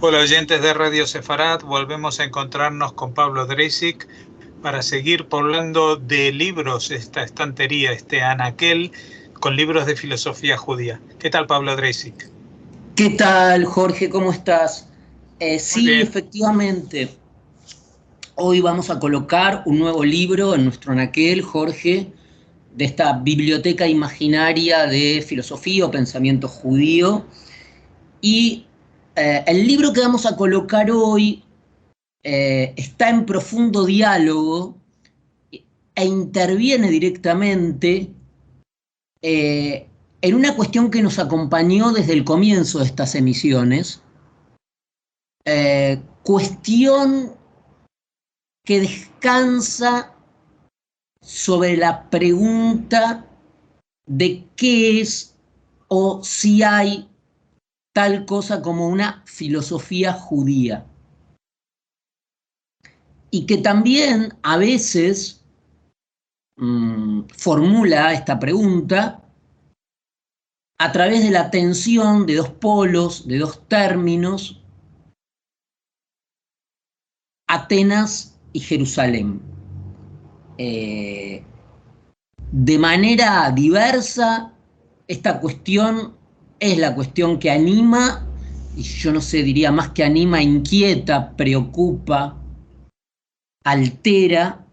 Hola oyentes de Radio Sefarat, volvemos a encontrarnos con Pablo Dreisig para seguir poblando de libros esta estantería, este anaquel, con libros de filosofía judía. ¿Qué tal, Pablo Dreisig? ¿Qué tal, Jorge? ¿Cómo estás? Muy Sí, bien. efectivamente. Hoy vamos a colocar un nuevo libro en nuestro anaquel, Jorge, de esta biblioteca imaginaria de filosofía o pensamiento judío. Y el libro que vamos a colocar hoy está en profundo diálogo e interviene directamente en una cuestión que nos acompañó desde el comienzo de estas emisiones. Cuestión que descansa sobre la pregunta de qué es o si hay tal cosa como una filosofía judía. Y que también a veces formula esta pregunta a través de la tensión de dos polos, de dos términos, Atenas y Jerusalén. De manera diversa, esta cuestión es la cuestión que anima, y yo no sé, diría más que anima, inquieta, preocupa, altera,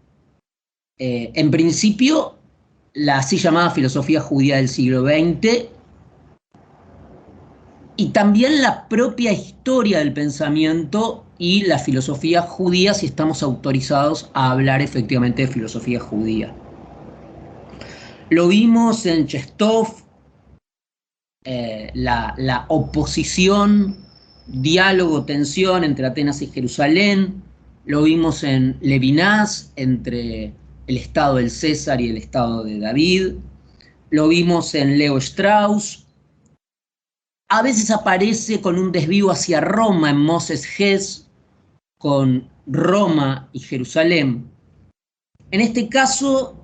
en principio, la así llamada filosofía judía del siglo XX, y también la propia historia del pensamiento y la filosofía judía, si estamos autorizados a hablar efectivamente de filosofía judía. Lo vimos en Chestov, la oposición, diálogo, tensión entre Atenas y Jerusalén. Lo vimos en Levinas, entre el Estado del César y el Estado de David. Lo vimos en Leo Strauss. A veces aparece con un desvío hacia Roma en Moses Hess, con Roma y Jerusalén. En este caso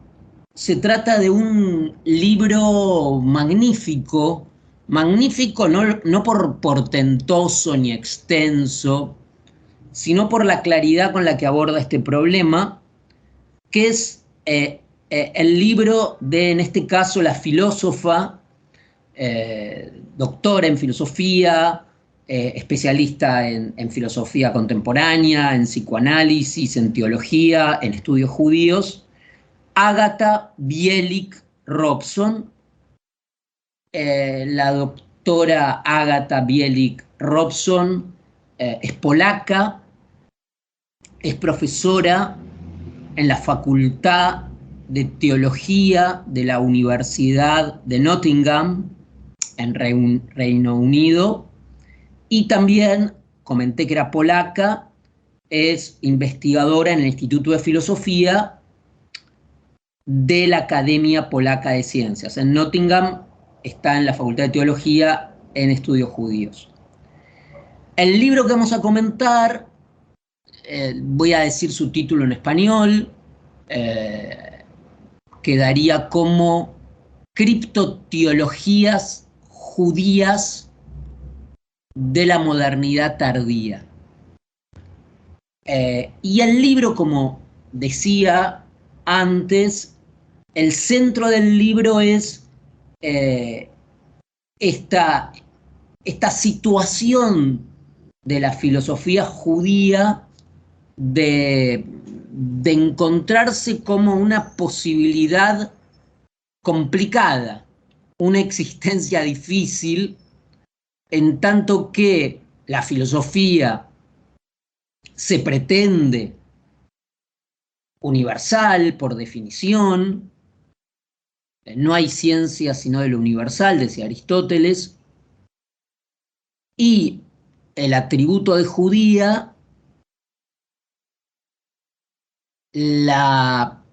se trata de un libro magnífico, magnífico no por portentoso ni extenso, sino por la claridad con la que aborda este problema, que es el libro de, en este caso, la filósofa, doctora en filosofía, especialista en filosofía contemporánea, en psicoanálisis, en teología, en estudios judíos, Agatha Bielik Robson. La doctora Agatha Bielik Robson es polaca, es profesora en la Facultad de Teología de la Universidad de Nottingham, en Reino Unido, y también, comenté que era polaca, es investigadora en el Instituto de Filosofía de la Academia Polaca de Ciencias. En Nottingham está en la Facultad de Teología en Estudios Judíos. El libro que vamos a comentar, voy a decir su título en español, quedaría como Criptoteologías judías de la modernidad tardía. Y el libro, como decía antes, el centro del libro es esta situación de la filosofía judía de encontrarse como una posibilidad complicada, una existencia difícil, en tanto que la filosofía se pretende universal por definición, no hay ciencia sino de lo universal, decía Aristóteles, y el atributo de judía la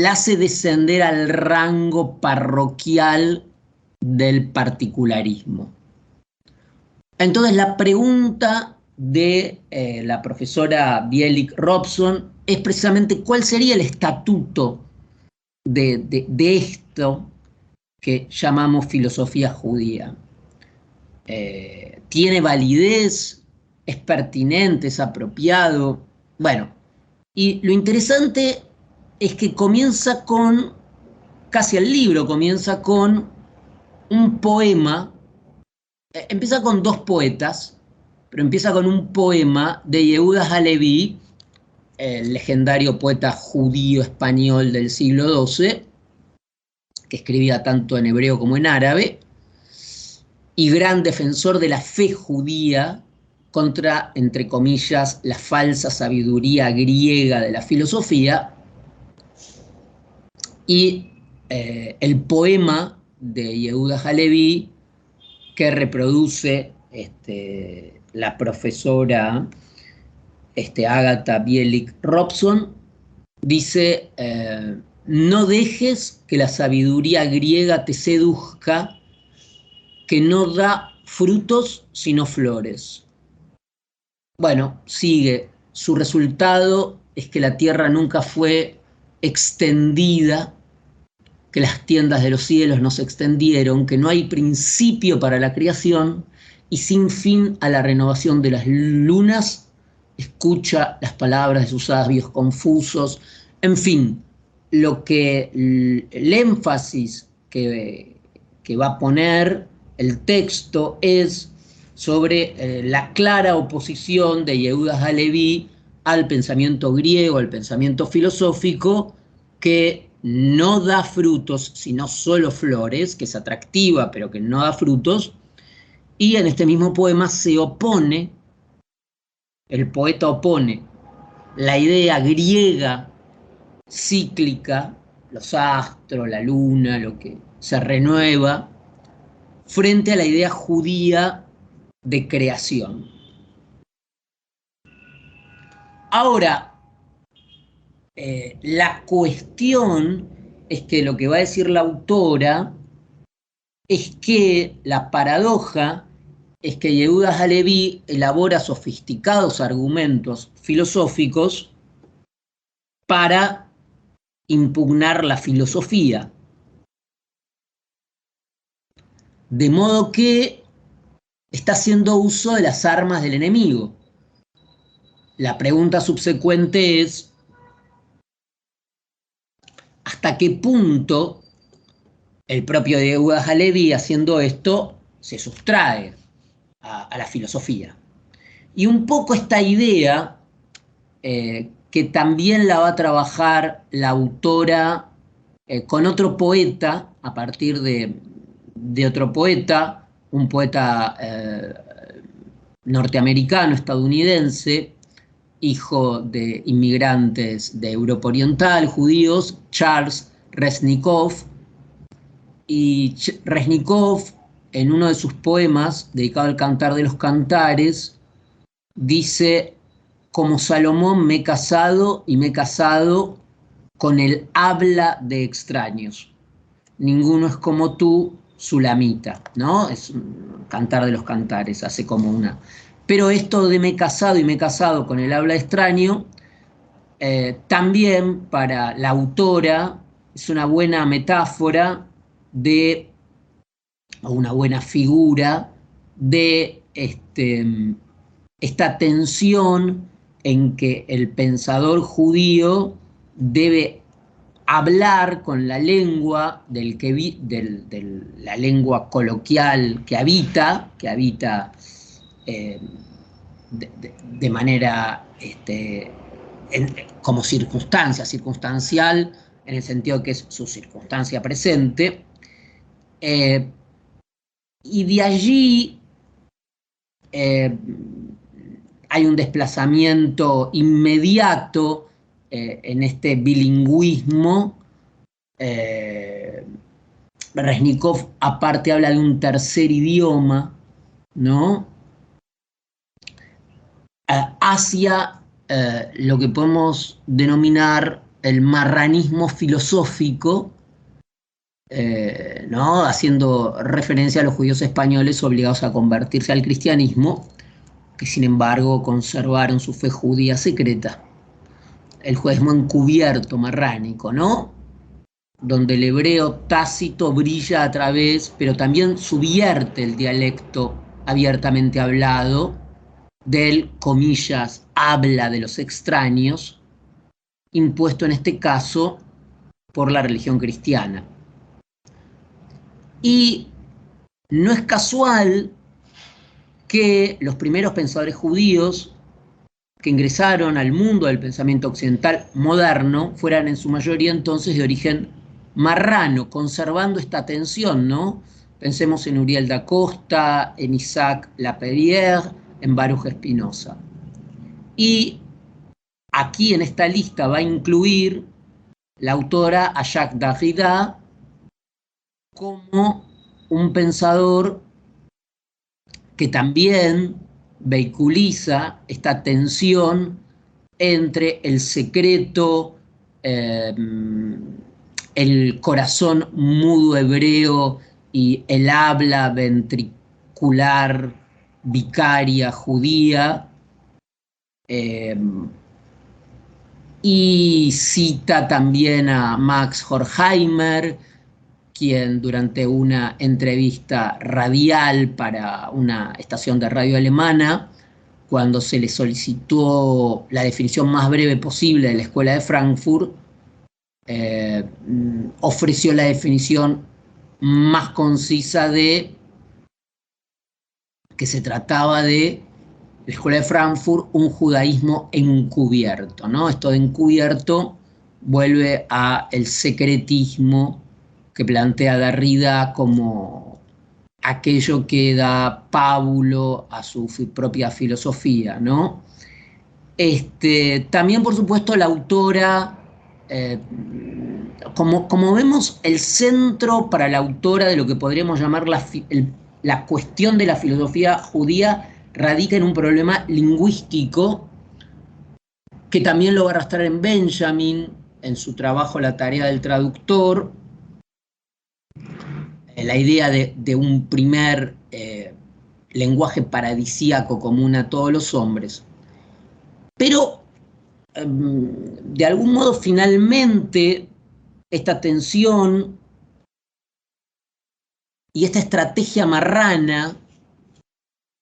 hace descender al rango parroquial del particularismo. Entonces la pregunta de la profesora Bielik Robson es precisamente cuál sería el estatuto de esto que llamamos filosofía judía. tiene validez, es pertinente, es apropiado. Bueno, y lo interesante es que comienza con, casi el libro comienza con un poema, empieza con dos poetas, pero empieza con un poema de Yehuda Halevi, el legendario poeta judío español del siglo XII, que escribía tanto en hebreo como en árabe, y gran defensor de la fe judía contra, entre comillas, la falsa sabiduría griega de la filosofía. Y el poema de Yehuda Halevi, que reproduce la profesora Agatha Bielik Robson, dice: no dejes que la sabiduría griega te seduzca, que no da frutos sino flores. Bueno, sigue. Su resultado es que la tierra nunca fue extendida, que las tiendas de los cielos no se extendieron, que no hay principio para la creación y sin fin a la renovación de las lunas. Escucha las palabras de sus sabios confusos. En fin, lo que el énfasis que va a poner el texto es sobre la clara oposición de Yehuda Halevi al pensamiento griego, al pensamiento filosófico, que no da frutos, sino solo flores, que es atractiva, pero que no da frutos. Y en este mismo poema se opone, el poeta opone la idea griega cíclica, los astros, la luna, lo que se renueva, frente a la idea judía de creación. Ahora, la cuestión es que lo que va a decir la autora es que la paradoja es que Yehuda Halevi elabora sofisticados argumentos filosóficos para impugnar la filosofía. De modo que está haciendo uso de las armas del enemigo. La pregunta subsecuente es: ¿hasta qué punto el propio Yehuda Halevi, haciendo esto, se sustrae a la filosofía? Y un poco esta idea, que también la va a trabajar la autora con otro poeta, a partir de otro poeta, un poeta norteamericano, estadounidense, hijo de inmigrantes de Europa Oriental, judíos, Charles Reznikov. Y Reznikov, en uno de sus poemas dedicado al Cantar de los Cantares, dice: como Salomón me he casado y me he casado con el habla de extraños. Ninguno es como tú, Sulamita, ¿no? Es un Cantar de los Cantares, hace como una... Pero esto de me he casado y me he casado con el habla extraño, también para la autora es una buena metáfora de, o una buena figura de esta tensión en que el pensador judío debe hablar con la lengua de la lengua coloquial que habita de manera como circunstancial, en el sentido que es su circunstancia presente, y de allí hay un desplazamiento inmediato en este bilingüismo. Reznikov aparte habla de un tercer idioma, ¿no? Hacia lo que podemos denominar el marranismo filosófico, ¿no? Haciendo referencia a los judíos españoles obligados a convertirse al cristianismo, que sin embargo conservaron su fe judía secreta. El judaísmo encubierto, marránico, ¿no? Donde el hebreo tácito brilla a través, pero también subvierte el dialecto abiertamente hablado del, comillas, habla de los extraños, impuesto en este caso por la religión cristiana. Y no es casual que los primeros pensadores judíos que ingresaron al mundo del pensamiento occidental moderno fueran en su mayoría entonces de origen marrano, conservando esta tensión, ¿no? Pensemos en Uriel da Costa, en Isaac Lapierre, en Baruch Spinoza. Y aquí en esta lista va a incluir la autora a Jacques Derrida como un pensador que también vehiculiza esta tensión entre el secreto, el corazón mudo hebreo y el habla ventricular vicaria judía, y cita también a Max Horkheimer, quien durante una entrevista radial para una estación de radio alemana, cuando se le solicitó la definición más breve posible de la Escuela de Frankfurt, ofreció la definición más concisa de que se trataba de la Escuela de Frankfurt, un judaísmo encubierto, ¿no? Esto de encubierto vuelve a el secretismo que plantea Derrida como aquello que da pábulo a su propia filosofía, ¿no? También, por supuesto, la autora, como vemos, el centro para la autora de lo que podríamos llamar la cuestión de la filosofía judía radica en un problema lingüístico que también lo va a arrastrar en Benjamin, en su trabajo La tarea del traductor, la idea de un primer lenguaje paradisíaco común a todos los hombres. Pero, de algún modo, finalmente, esta tensión y esta estrategia marrana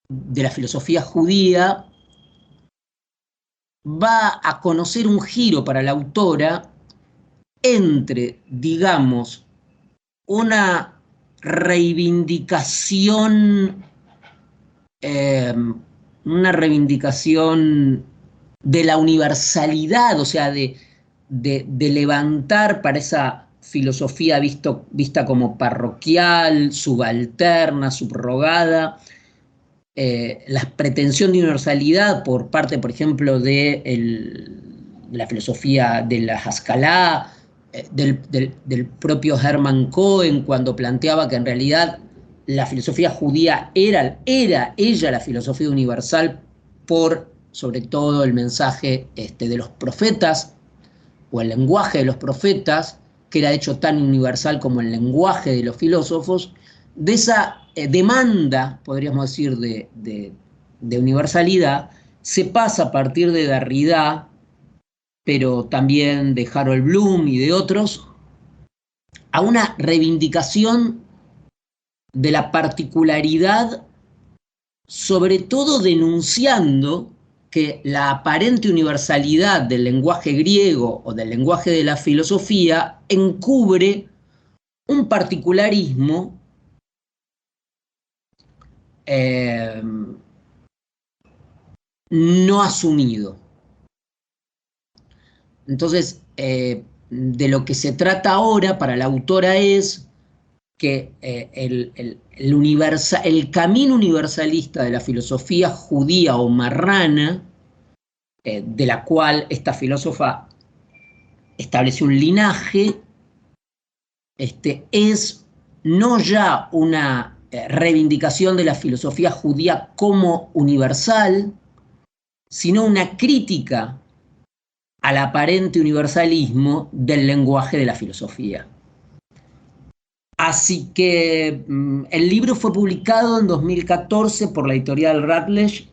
de la filosofía judía va a conocer un giro para la autora entre, digamos, una reivindicación de la universalidad, o sea, de levantar para esa filosofía vista como parroquial, subalterna, subrogada, la pretensión de universalidad por parte, por ejemplo, de la filosofía de la Haskalah, del propio Hermann Cohen, cuando planteaba que en realidad la filosofía judía era ella la filosofía universal por, sobre todo, el mensaje de los profetas, o el lenguaje de los profetas, que era hecho tan universal como el lenguaje de los filósofos. De esa demanda, podríamos decir, de universalidad, se pasa a partir de Derrida, pero también de Harold Bloom y de otros, a una reivindicación de la particularidad, sobre todo denunciando que la aparente universalidad del lenguaje griego o del lenguaje de la filosofía encubre un particularismo no asumido. Entonces, de lo que se trata ahora para la autora es que el camino universalista de la filosofía judía o marrana, de la cual esta filósofa estableció un linaje, es no ya una reivindicación de la filosofía judía como universal, sino una crítica al aparente universalismo del lenguaje de la filosofía. Así que el libro fue publicado en 2014 por la editorial Routledge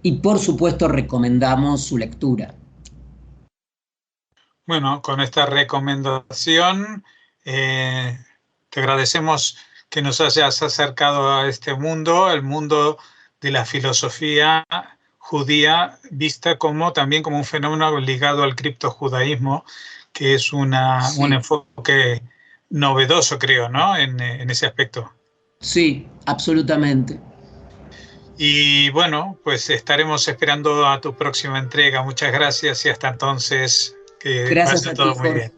y, por supuesto, recomendamos su lectura. Bueno, con esta recomendación te agradecemos que nos hayas acercado a este mundo, el mundo de la filosofía judía, vista también como un fenómeno ligado al criptojudaísmo, que es un enfoque novedoso, creo, ¿no? En ese aspecto. Sí, absolutamente. Y bueno, pues estaremos esperando a tu próxima entrega. Muchas gracias y hasta entonces, que Gracias vaya a ti, todo muy Jorge. bien.